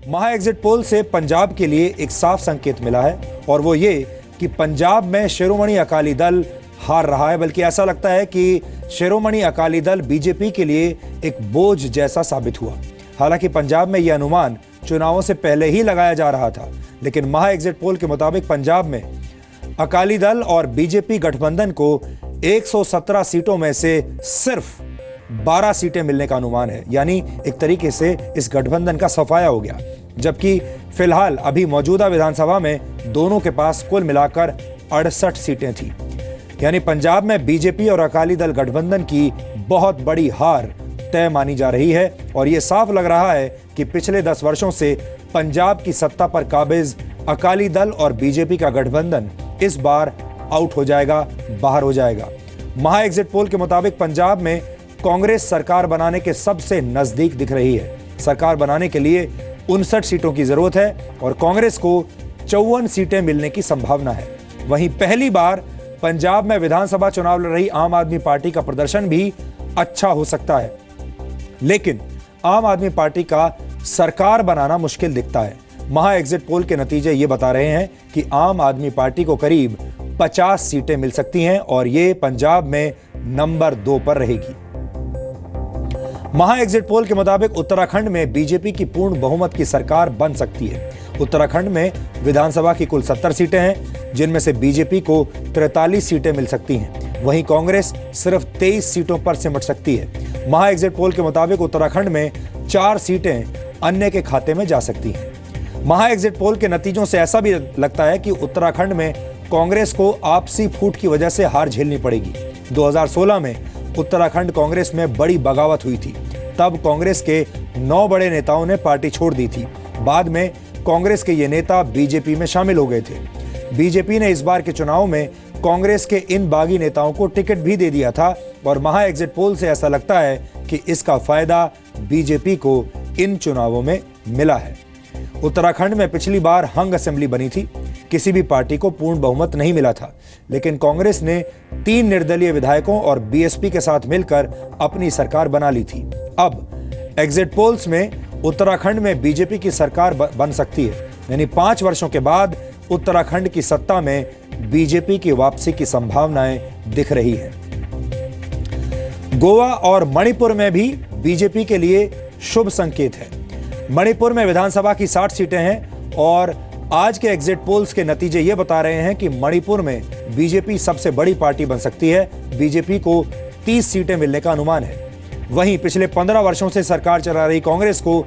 महा exit poll से पंजाब के लिए एक साफ संकेत मिला है और वो ये कि पंजाब में शिरोमणि अकाली दल हार रहा है, बल्कि ऐसा लगता है कि शिरोमणि अकाली दल बीजेपी के लिए एक बोझ जैसा साबित हुआ। हालांकि पंजाब में यह अनुमान चुनावों से पहले ही लगाया जा रहा था, लेकिन महा एग्जिट पोल के मुताबिक पंजाब में अकाली दल और बीजेपी गठबंधन को 117 सीटों में से सिर्फ 12 सीटें मिलने का अनुमान है। यानी एक तरीके से इस गठबंधन का सफाया हो गया, जबकि फिलहाल अभी मौजूदा विधानसभा में दोनों के पास कुल मिलाकर 68 सीटें थी। यानी पंजाब में बीजेपी और अकाली दल गठबंधन की बहुत बड़ी हार तय मानी जा रही है और यह साफ लग रहा है कि पिछले 10 वर्षों से पंजाब की सत्ता पर काबिज अकाली दल और बीजेपी का गठबंधन इस बार आउट हो जाएगा, बाहर हो जाएगा। महा एग्जिट पोल के मुताबिक पंजाब में कांग्रेस सरकार बनाने के सबसे नजदीक दिख रही है। सरकार बनाने के लिए 59 सीटों की जरूरत है और कांग्रेस को 54 सीटें मिलने की संभावना है। वहीं पहली बार पंजाब में विधानसभा चुनाव लड़ रही आम आदमी पार्टी का प्रदर्शन भी अच्छा हो सकता है, लेकिन आम आदमी पार्टी का सरकार बनाना मुश्किल दिखता है। महा एग्जिट पोल के नतीजे ये बता रहे हैं कि आम आदमी पार्टी को करीब 50 सीटें मिल सकती हैं और ये पंजाब में नंबर 2 पर रहेगी। महा एग्जिट पोल के मुताबिक उत्तराखंड में बीजेपी की पूर्ण बहुमत की सरकार बन सकती है। उत्तराखंड में विधानसभा की कुल 70 सीटें हैं, जिनमें से बीजेपी को 43 सीटें मिल सकती हैं। वहीं कांग्रेस सिर्फ 23 सीटों पर सिमट सकती है। महा एग्जिट पोल के मुताबिक उत्तराखंड में 4 सीटें अन्य के खाते में जा सकती हैं। महा एग्जिट पोल के नतीजों से ऐसा भी लगता है कि उत्तराखंड में कांग्रेस को आपसी फूट की वजह से हार झेलनी पड़ेगी। 2016 में उत्तराखंड कांग्रेस में बड़ी बगावत हुई थी। तब कांग्रेस के 9 बड़े नेताओं ने पार्टी छोड़ दी थी। बाद में कांग्रेस के ये नेता बीजेपी में शामिल हो गए थे। बीजेपी ने इस बार के चुनाव में कांग्रेस के इन बागी नेताओं को टिकट भी दे दिया था और महा एग्जिट पोल से ऐसा लगता है कि इसका फायदा बीजेपी को इन चुनावों में मिला है। उत्तराखंड में पिछली बार हंग असेंबली बनी थी, किसी भी पार्टी को पूर्ण बहुमत नहीं मिला था, लेकिन कांग्रेस ने 3 निर्दलीय विधायकों और बीएसपी के साथ मिलकर अपनी सरकार बना ली थी। अब एग्जिट पोल्स में उत्तराखंड में बीजेपी की सरकार बन सकती है, यानी 5 वर्षों के बाद उत्तराखंड की सत्ता में बीजेपी की वापसी की संभावनाएं दिख रही है। गोवा और मणिपुर में भी बीजेपी के लिए शुभ संकेत है। मणिपुर में विधानसभा की 60 सीटें हैं और आज के एग्जिट पोल्स के नतीजे ये बता रहे हैं कि मणिपुर में बीजेपी सबसे बड़ी पार्टी बन सकती है। बीजेपी को 30 सीटें मिलने का अनुमान है। वहीं पिछले 15 वर्षों से सरकार चला रही कांग्रेस को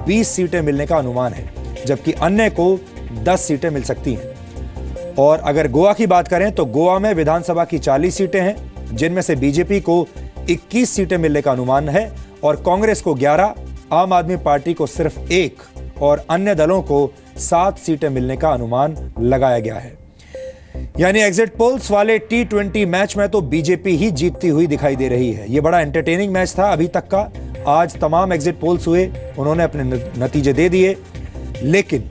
20 सीटें मिलने का अनुमान है, जबकि अन्य को 10 सीटें मिल सकती हैं। और अगर गोवा की बात करें तो गोवा में विधानसभा की 40 सीटें हैं, जिनमें से बीजेपी को 21 सीटें मिलने का अनुमान है और कांग्रेस को 11, आम आदमी पार्टी को सिर्फ 1 और अन्य दलों को 7 सीटें मिलने का अनुमान लगाया गया है। यानी एग्जिट पोल्स वाले T20 मैच में तो बीजेपी ही जीतती हुई दिखाई दे रही है। यह बड़ा एंटरटेनिंग मैच था अभी तक का। आज तमाम एग्जिट पोल्स हुए, उन्होंने अपने नतीजे दे दिए, लेकिन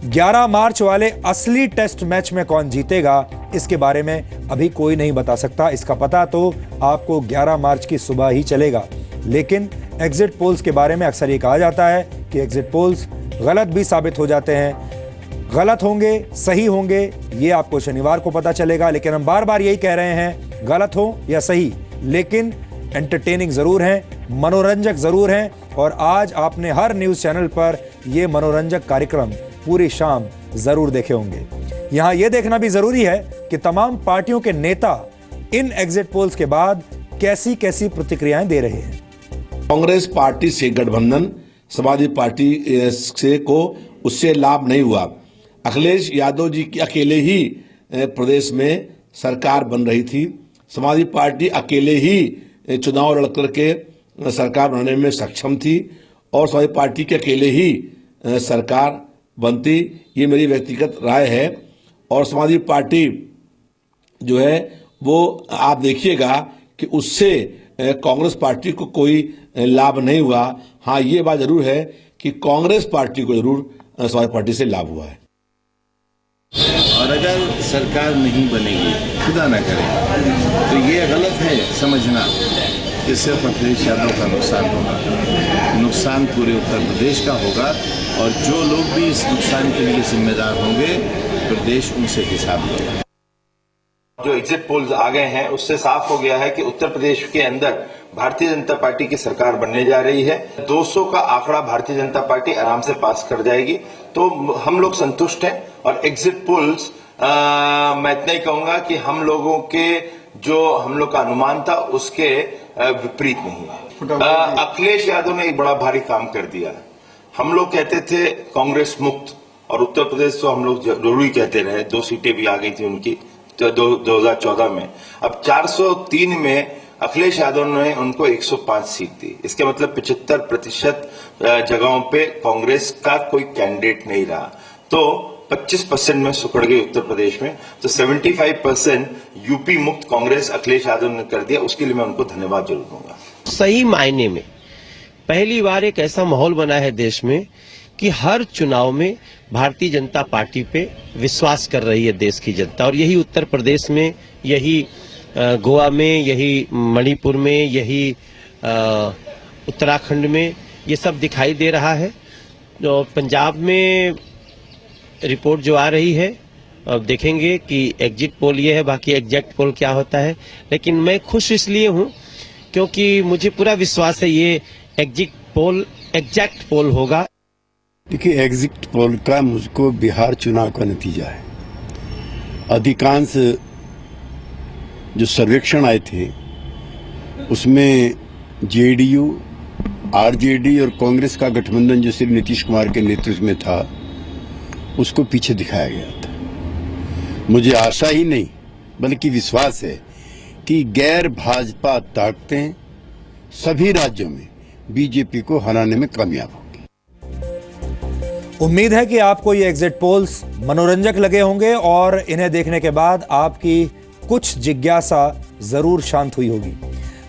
11 मार्च वाले असली टेस्ट मैच में कौन जीतेगा इसके बारे में अभी कोई नहीं बता सकता। इसका पता तो आपको 11 मार्च की सुबह ही चलेगा। लेकिन एग्जिट पोल्स के बारे में अक्सर ये कहा जाता है कि एग्जिट पोल्स गलत भी साबित हो जाते हैं। गलत होंगे, सही होंगे, ये आपको शनिवार को पता चलेगा। लेकिन हम बार बार यही कह रहे हैं, गलत हो या सही, लेकिन एंटरटेनिंग जरूर हैं, मनोरंजक जरूर हैं। और आज आपने हर न्यूज़ चैनल पर ये मनोरंजक कार्यक्रम पूरी शाम जरूर देखे होंगे। यहाँ ये देखना भी जरूरी है कि तमाम पार्टियों के नेता इन एग्जिट पोल्स के बाद कैसी कैसी प्रतिक्रियाएं दे रहे हैं। कांग्रेस पार्टी से गठबंधन समाजवादी पार्टी से को उससे लाभ नहीं हुआ। अखिलेश यादव जी की अकेले ही प्रदेश में सरकार बन रही थी। समाजवादी पार्टी अकेले ही चुनाव लड़ करके सरकार बनाने में सक्षम थी और समाजवादी पार्टी के अकेले ही सरकार बनती, ये मेरी व्यक्तिगत राय है। और समाजवादी पार्टी जो है वो आप देखिएगा कि उससे कांग्रेस पार्टी को कोई लाभ नहीं हुआ। हाँ, ये बात जरूर है कि कांग्रेस पार्टी को जरूर समाजवादी पार्टी से लाभ हुआ है। और अगर सरकार नहीं बनेगी, खुदा ना करे, तो ये गलत है समझना कि सिर्फ अखिलेश यादव का नुकसान होगा। नुकसान पूरे उत्तर प्रदेश का होगा और जो लोग भी इस नुकसान के लिए जिम्मेदार होंगे प्रदेश उनसे हिसाब लेगा। जो एग्जिट पोल्स आ गए हैं उससे साफ हो गया है कि उत्तर प्रदेश के अंदर भारतीय जनता पार्टी की सरकार बनने जा रही है। 200 का आंकड़ा भारतीय जनता पार्टी आराम से पास कर जाएगी, तो हम लोग संतुष्ट हैं। और एग्जिट पोल्स मैं इतना ही कहूंगा कि हम लोगों के जो हम लोग का अनुमान था उसके विपरीत नहीं है। अखिलेश यादव ने एक बड़ा भारी काम कर दिया। हम लोग कहते थे कांग्रेस मुक्त, और उत्तर प्रदेश तो हम लोग जरूरी कहते रहे, 2 सीटें भी आ गई थी उनकी 2014 में। अब 403 में अखिलेश यादव ने उनको 105 सीट दी। इसके मतलब 75% जगहों पे कांग्रेस का कोई कैंडिडेट नहीं रहा, तो 25% में सुकड़ गई उत्तर प्रदेश में। तो 75% यूपी मुक्त कांग्रेस अखिलेश यादव ने कर दिया, उसके लिए मैं उनको धन्यवाद जरूर दूंगा। सही मायने में पहली बार एक ऐसा माहौल बना है देश में कि हर चुनाव में भारतीय जनता पार्टी पे विश्वास कर रही है देश की जनता, और यही उत्तर प्रदेश में, यही गोवा में, यही मणिपुर में, यही उत्तराखंड में ये सब दिखाई दे रहा है। तो पंजाब में रिपोर्ट जो आ रही है, अब देखेंगे कि एग्जिट पोल ये है, बाकी एग्जैक्ट पोल क्या होता है। लेकिन मैं खुश इसलिए हूं क्योंकि मुझे पूरा विश्वास है ये एग्जिट पोल एग्जैक्ट पोल होगा। देखिए, एग्जिट पोल का मुझको बिहार चुनाव का नतीजा है। अधिकांश जो सर्वेक्षण आए थे उसमें जेडीयू, आरजेडी और कांग्रेस का गठबंधन जो श्री नीतीश कुमार के नेतृत्व में था उसको पीछे दिखाया गया था। मुझे आशा ही नहीं बल्कि विश्वास है कि गैर भाजपा ताकतें सभी राज्यों में बीजेपी को हराने में कामयाब होंगी। उम्मीद है कि आपको ये एग्जिट पोल्स मनोरंजक लगे होंगे और इन्हें देखने के बाद आपकी कुछ जिज्ञासा जरूर शांत हुई होगी।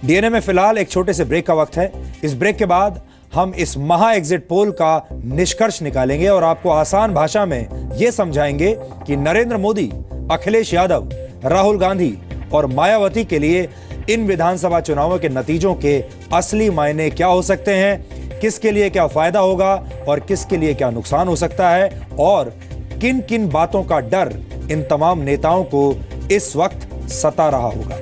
डीएनए में फिलहाल एक छोटे से ब्रेक का वक्त है। इस ब्रेक के बाद हम इस महा एग्जिट पोल का निष्कर्ष निकालेंगे और आपको आसान भाषा में यह समझाएंगे कि नरेंद्र मोदी, अखिलेश यादव, राहुल गांधी और मायावती के लिए इन विधानसभा चुनावों के नतीजों के असली मायने क्या हो सकते हैं, किसके लिए क्या फायदा होगा और किसके लिए क्या नुकसान हो सकता है, और किन किन बातों का डर इन तमाम नेताओं को इस वक्त सता रहा होगा।